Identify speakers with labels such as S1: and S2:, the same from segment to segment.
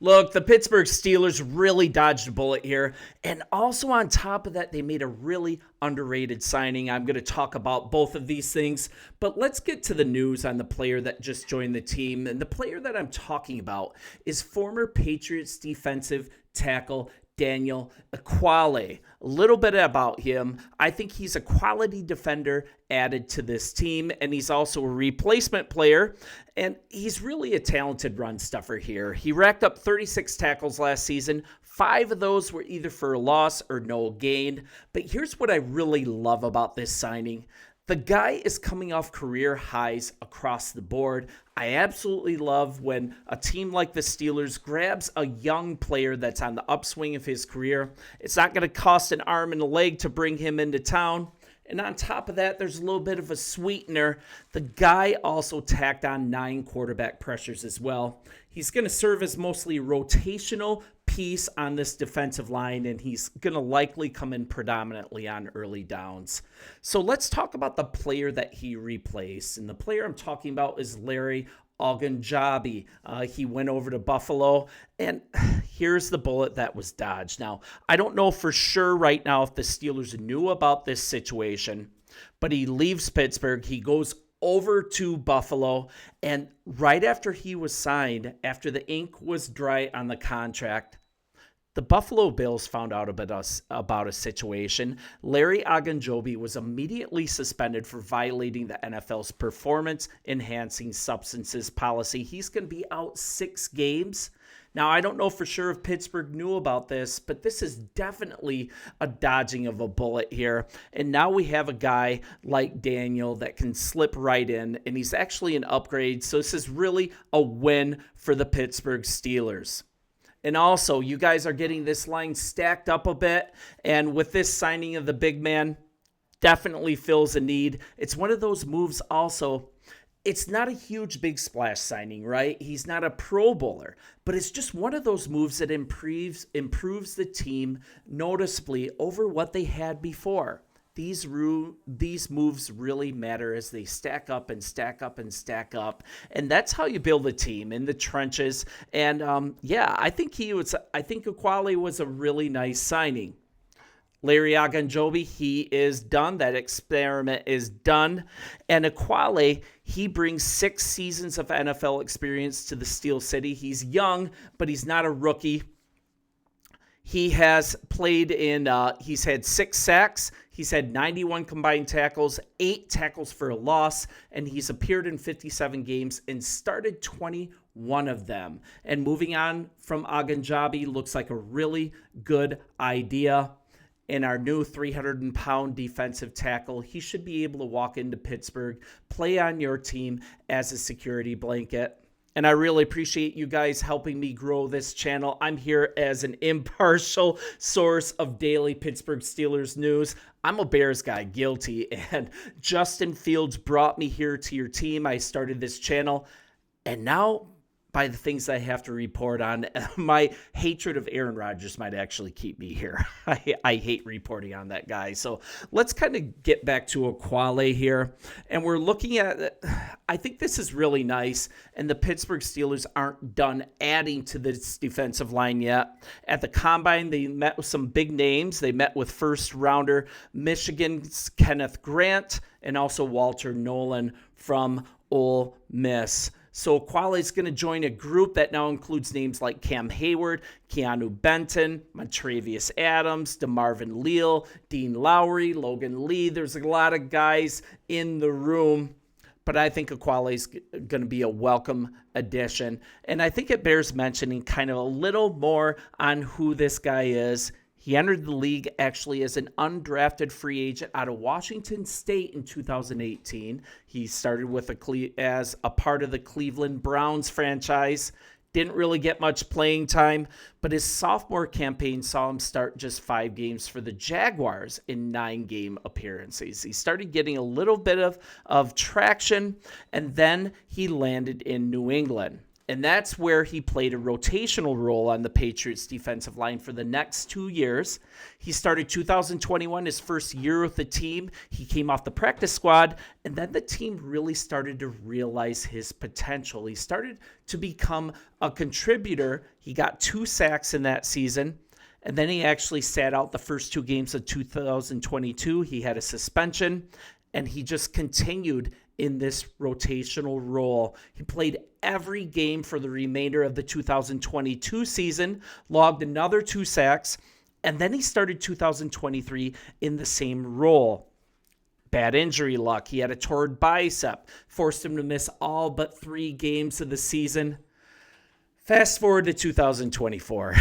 S1: Look, the Pittsburgh Steelers really dodged a bullet here. And also on top of that, they made a really underrated signing. I'm going to talk about both of these things. But let's get to the news on the player that just joined the team. And the player that I'm talking about is former Patriots defensive tackle Daniel Ekuale. A little bit about him. I think he's a quality defender added to this team, and he's also a replacement player, and he's really a talented run stuffer here. He racked up 36 tackles last season. 5 of those were either for a loss or no gain. But here's what I really love about this signing. The guy is coming off career highs across the board. I absolutely love when a team like the Steelers grabs a young player that's on the upswing of his career. It's not going to cost an arm and a leg to bring him into town. And on top of that, there's a little bit of a sweetener. The guy also tacked on 9 quarterback pressures as well. He's going to serve as mostly rotational piece on this defensive line, and he's going to likely come in predominantly on early downs. So let's talk about the player that he replaced. And the player I'm talking about is Larry Ogunjobi. He went over to Buffalo, and here's the bullet that was dodged. Now, I don't know for sure right now if the Steelers knew about this situation, but he leaves Pittsburgh. He goes over to Buffalo, and right after he was signed, after the ink was dry on the contract, the Buffalo Bills found out about a situation. Larry Ogunjobi was immediately suspended for violating the NFL's performance-enhancing substances policy. He's going to be out 6 games. Now, I don't know for sure if Pittsburgh knew about this, but this is definitely a dodging of a bullet here. And now we have a guy like Daniel that can slip right in, and he's actually an upgrade. So this is really a win for the Pittsburgh Steelers. And also, you guys are getting this line stacked up a bit. And with this signing of the big man, definitely fills a need. It's one of those moves also. It's not a huge big splash signing, right? He's not a Pro Bowler, but it's just one of those moves that improves the team noticeably over what they had before. These moves really matter as they stack up and stack up and stack up. And that's how you build a team in the trenches. And I think Ekuale was a really nice signing. Larry Ogunjobi, he is done. That experiment is done. And Ekuale, he brings 6 seasons of NFL experience to the Steel City. He's young, but he's not a rookie. He has played he's had 6 sacks. He's had 91 combined tackles, 8 tackles for a loss, and he's appeared in 57 games and started 21 of them. And moving on from Ogunjobi looks like a really good idea. And our new 300-pound defensive tackle, he should be able to walk into Pittsburgh, play on your team as a security blanket. And I really appreciate you guys helping me grow this channel. I'm here as an impartial source of daily Pittsburgh Steelers news. I'm a Bears guy, guilty. And Justin Fields brought me here to your team. I started this channel. And now, by the things I have to report on, my hatred of Aaron Rodgers might actually keep me here. I hate reporting on that guy. So let's kind of get back to Ekuale here. And we're looking at, I think this is really nice. And the Pittsburgh Steelers aren't done adding to this defensive line yet. At the Combine, they met with some big names. They met with first rounder Michigan's Kenneth Grant and also Walter Nolan from Ole Miss. So Ekuale is going to join a group that now includes names like Cam Hayward, Keanu Benton, Montravius Adams, DeMarvin Leal, Dean Lowry, Logan Lee. There's a lot of guys in the room, but I think Ekuale is going to be a welcome addition. And I think it bears mentioning kind of a little more on who this guy is. He entered the league actually as an undrafted free agent out of Washington State in 2018. He started as a part of the Cleveland Browns franchise. Didn't really get much playing time, but his sophomore campaign saw him start just 5 games for the Jaguars in 9-game appearances. He started getting a little bit of traction, and then he landed in New England. And that's where he played a rotational role on the Patriots defensive line for the next 2 years. He started 2021, his first year with the team. He came off the practice squad, and then the team really started to realize his potential. He started to become a contributor. He got 2 sacks in that season, and then he actually sat out the first 2 games of 2022. He had a suspension, and he just continued in this rotational role. He played every game for the remainder of the 2022 season, logged another 2 sacks, and then he started 2023 in the same role. Bad injury luck. He had a torn bicep, forced him to miss all but 3 games of the season. Fast forward to 2024,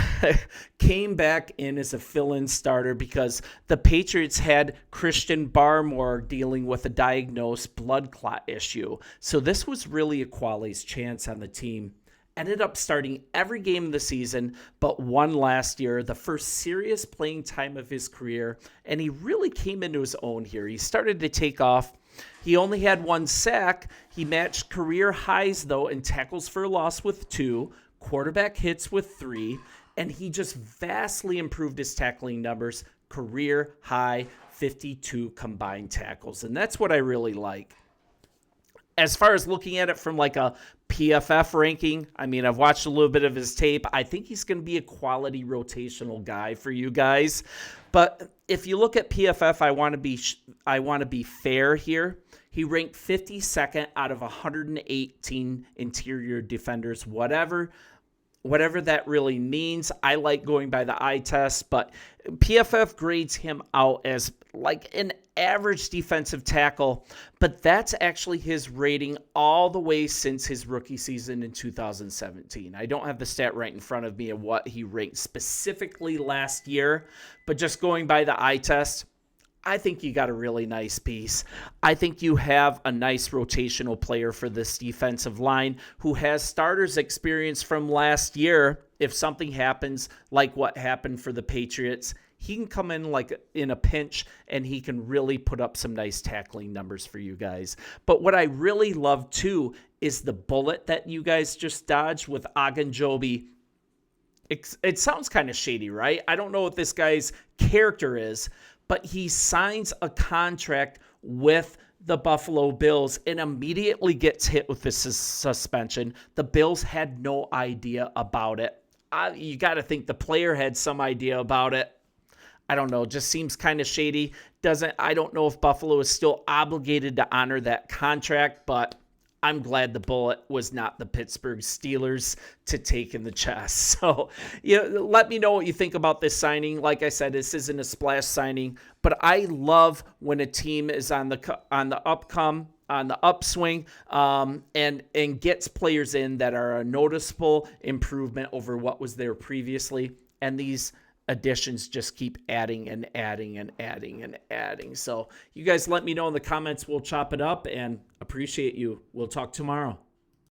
S1: came back in as a fill-in starter because the Patriots had Christian Barmore dealing with a diagnosed blood clot issue. So this was really Ekuale's chance on the team. Ended up starting every game of the season, but one last year, the first serious playing time of his career, and he really came into his own here. He started to take off. He only had 1 sack. He matched career highs, though, in tackles for loss with 2, quarterback hits with 3, and he just vastly improved his tackling numbers, career high 52 combined tackles. And that's what I really like. As far as looking at it from like a PFF ranking, I mean, I've watched a little bit of his tape. I think he's going to be a quality rotational guy for you guys. But if you look at PFF, I want to be fair here. He ranked 52nd out of 118 interior defenders, whatever that really means. I like going by the eye test, but PFF grades him out as like an average defensive tackle, but that's actually his rating all the way since his rookie season in 2017. I don't have the stat right in front of me of what he ranked specifically last year, but just going by the eye test, I think you got a really nice piece. I think you have a nice rotational player for this defensive line who has starters experience from last year. If something happens like what happened for the Patriots, he can come in like in a pinch and he can really put up some nice tackling numbers for you guys. But what I really love too is the bullet that you guys just dodged with Ogunjobi. It sounds kind of shady, right? I don't know what this guy's character is, but he signs a contract with the Buffalo Bills and immediately gets hit with this suspension. The Bills had no idea about it. You got to think the player had some idea about it. I don't know. Just seems kind of shady. I don't know if Buffalo is still obligated to honor that contract, but I'm glad the bullet was not the Pittsburgh Steelers to take in the chest. So, let me know what you think about this signing. Like I said, this isn't a splash signing, but I love when a team is on the upswing, and gets players in that are a noticeable improvement over what was there previously. And these additions just keep adding and adding and adding and adding. So you guys let me know in the comments. We'll chop it up and appreciate you. We'll talk tomorrow.